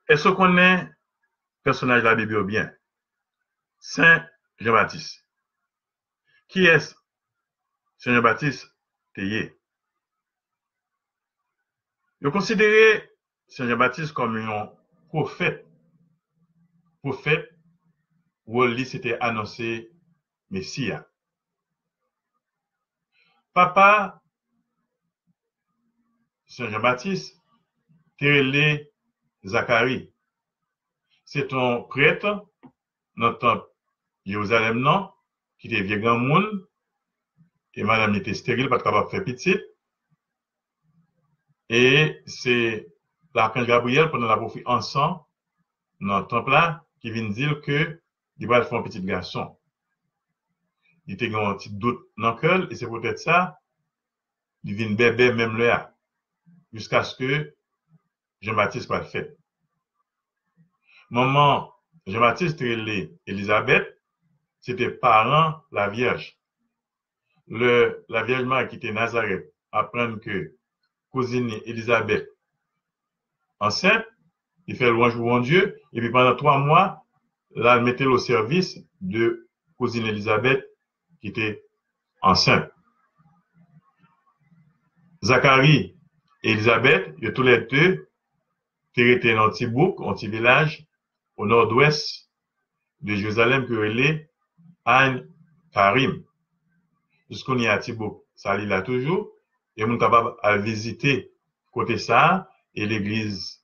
Est-ce qu'on est personnage de la Bible bien? Saint Jean-Baptiste. Qui est Saint Jean-Baptiste Théier? Je considère Saint Jean-Baptiste comme un prophète. Prophète, où lui s'était annoncé Messie. Papa, Saint Jean-Baptiste, Télé Zacharie. C'est un prêtre dans le temple Jérusalem, non, qui était vieux grand monde, et madame était stérile, pas capable de faire petite. Et c'est l'archange Gabriel, pendant la prophétie ensemble, dans le temple là, qui vient dire que il va faire un petit garçon. Il était un petit doute dans le cœur, et c'est peut-être ça, il vient bébé même là, jusqu'à ce que Jean-Baptiste soit fait. Maman Jean-Baptiste et Élisabeth, c'était parent la Vierge. La Vierge Marie qui était Nazareth apprend que cousine Élisabeth enceinte, il fait louange pour mon Dieu, et puis pendant 3 mois, là, elle mettait au service de cousine Élisabeth qui était enceinte. Zacharie et Élisabeth, ils tous les deux, qui étaient dans un petit bouc, un petit village, au nord-ouest de Jérusalem, que est Ain Karim. Jusqu'on y a petit bouc, ça lit là toujours, et on est capable de visiter côté ça, et l'église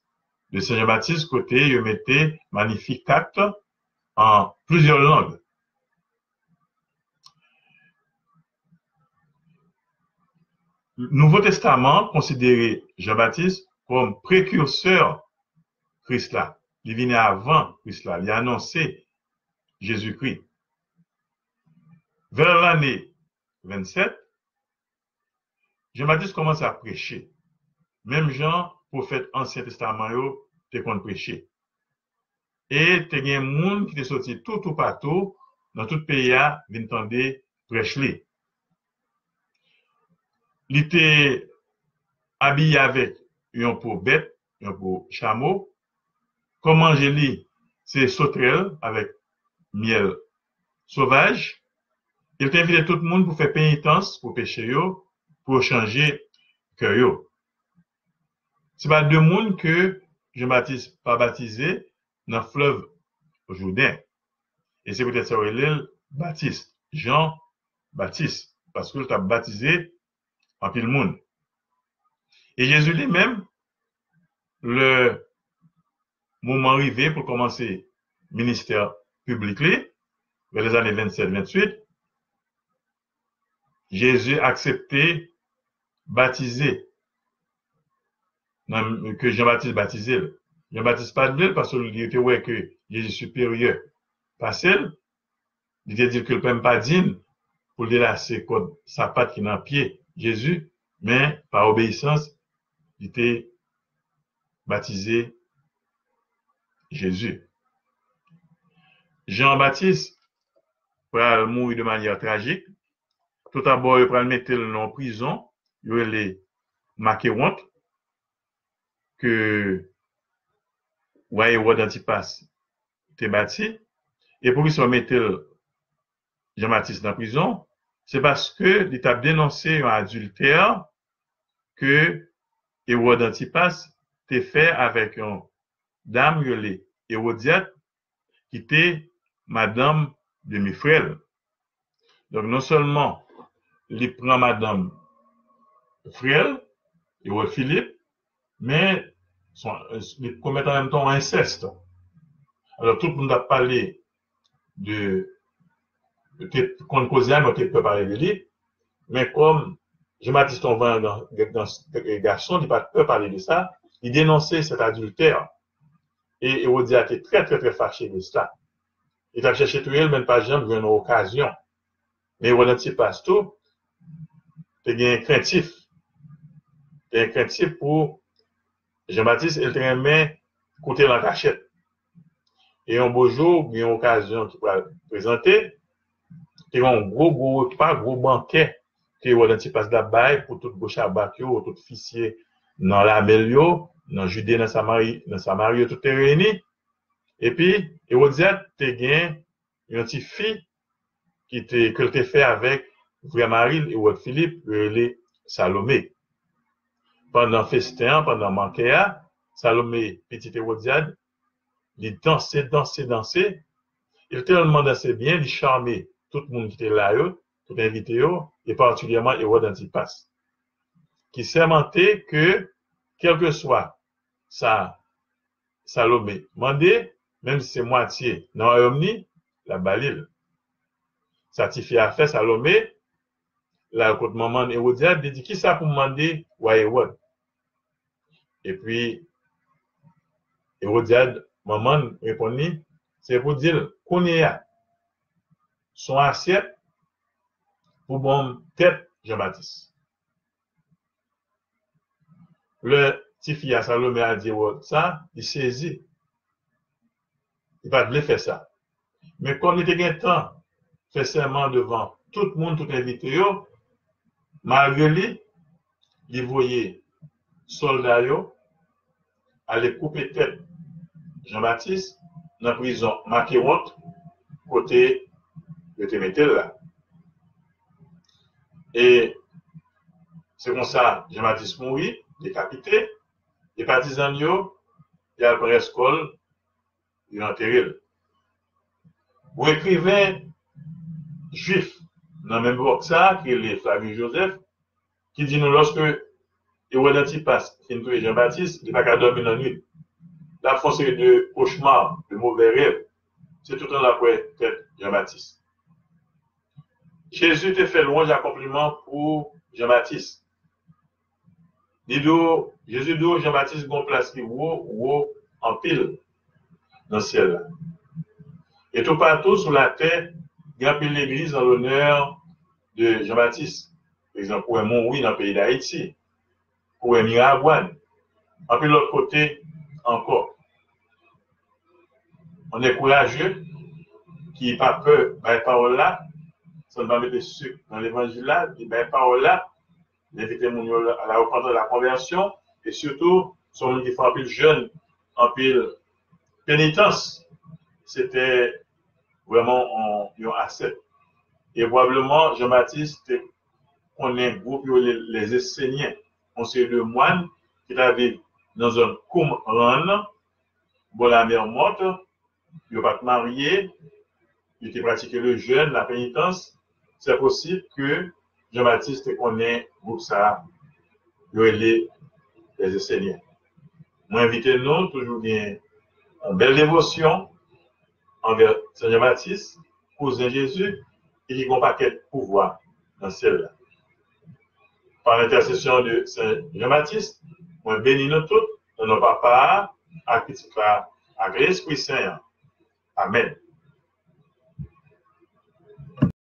de Saint-Jean-Baptiste, côté, il mettait Magnificat en plusieurs langues. Le Nouveau Testament considérait Jean-Baptiste comme précurseur Christ là. Il venait avant Christ là. Il a annoncé Jésus-Christ. Vers l'année 27, Jean-Baptiste commence à prêcher. Même Jean, prophète Ancien Testament, te qu'on prêcher. Et te gen moun qui te sorti tout partout, dans tout pays, vin tande prêcher. Il était habillé avec un peau bête, un peau chameau. Comment je lis, c'est sauterelle avec miel sauvage. Il t'invite tout le monde pour faire pénitence, pour pécher, pour changer cœur. C'est pas deux mondes que Jean-Baptiste pas baptisé dans le fleuve Jourdain. Et c'est peut-être ça qu'il Baptiste, Jean-Baptiste, parce qu'il t'a baptisé en pile monde. Et Jésus lui-même, le moment arrivé pour commencer le ministère public, vers les années 27-28, Jésus a accepté baptiser, que Jean-Baptiste baptisé. Jean-Baptiste pas de parce qu'il était ouais que Jésus supérieur. Parce qu'il était dit que le père pas digne pour délasser sa patte qui est dans le pied Jésus, mais par obéissance, il était baptisé Jésus. Jean-Baptiste va mourir de manière tragique. Tout d'abord, il va le mettre en prison. Il va les marquer honte que ouais, Antipas était bâti. Et pour qu'ils soit mettre Jean-Baptiste dans prison, c'est parce que il a dénoncé un adultère que Hérode Antipas t'a fait avec une dame Hérodiade qui était madame de Mifrel. Donc non seulement il prend madame Frel, Hérode Philippe, mais il commet en même temps un inceste. Alors tout le monde a parlé de peut-être qu'on causait, mais peut-être peut parler de lui, mais comme Jean-Baptiste on va dans ce garçon, il n'a pas peur parler de ça, il dénonçait cet adultère. Et Hérodiade était très, très, très fâché de ça. Il a cherché tout elle, même pas jamais une occasion. Mais Hérode Antipas tout, c'était un craintif. C'était un craintif pour Jean-Baptiste, il aimait côté la cachette. Et un beau jour, il y a une occasion qui va présenter, il y a un gros banquet qui Hérode Antipas d'abord pour tout bouche à bac, tout officier dans la Mélio, dans Judée, dans Samarie, tout est réuni. Et puis, Hérodiade te gagne une petite fille que te fait avec Vraie Marie et Philippe, les Salomé. Pendant festin, pendant manquéa, Salomé, petite Hérodiade, il dansait. Il tellement dansait bien, il charmait tout le monde qui était là, tout invité, et particulièrement Hérode Antipas, qui sermentait que, quel que soit sa Salomé, mandé, même si c'est moitié, non, omni, la balile. Satisfait à faire Salomé, la côte maman Hérodiade, dit qui ça pour demander ou à Hérode. Et puis, Hérodiade, maman répondit, c'est pour dire qu'on est à son assiette pour bon tête Jean-Baptiste. Le petit fils à Salomé a dit ça, il saisit. Il va te faire ça. Mais quand il était un temps, fait serment devant tout le monde, tout invité, malgré lui, il voyait soldats aller couper tête Jean-Baptiste dans la prison, marqué honte, côté de te mettre là. Et c'est comme ça, Jean-Baptiste mourit, décapité, les partisans, il y a le prescole, il enterré. Ou écrivain juif, dans le même bloc ça, qui est le Flavie Joseph, qui dit nous lorsque Hérode Antipas, qui est Jean-Baptiste, il n'a pas qu'à dormir dans la nuit. La force de cauchemar, de mauvais rêves, c'est tout le temps après tête Jean-Baptiste. Jésus te fait louange accomplissement pour Jean-Baptiste. Jésus dit Jean-Baptiste gon place qui haut en pile dans le ciel. Et tout partout sur la terre, il y a l'église en l'honneur de Jean-Baptiste. Par exemple, pour un Montrouy dans le pays d'Haïti, pour un Mirabouane. En puis l'autre côté encore. On est courageux, qui n'a pas peur de la parole là, ça ne va mettre sucre dans l'évangile là, qui n'a pas parole là, d'inviter mon à la repentance de la conversion, et surtout, son qui fait un peu jeune, un peu pénitence. C'était vraiment un asset. Et probablement, Jean-Baptiste, on est un groupe, les Esséniens, on sait de moines qui avaient dans un Qumran, bon la mer morte, il n'a pas marié, il était pratiqué le jeûne, la pénitence. C'est possible que Jean-Baptiste connaît groupe ça, les Esséniens. Moi, invitez-nous toujours bien en belle dévotion envers Saint Jean-Baptiste, cousin Jésus, et qui a un paquet de pouvoir dans celle-là. Par l'intercession de Saint Jean-Baptiste, moi bénis nous tous, dans nos papas, à Petit à l'Esprit Saint. Amen.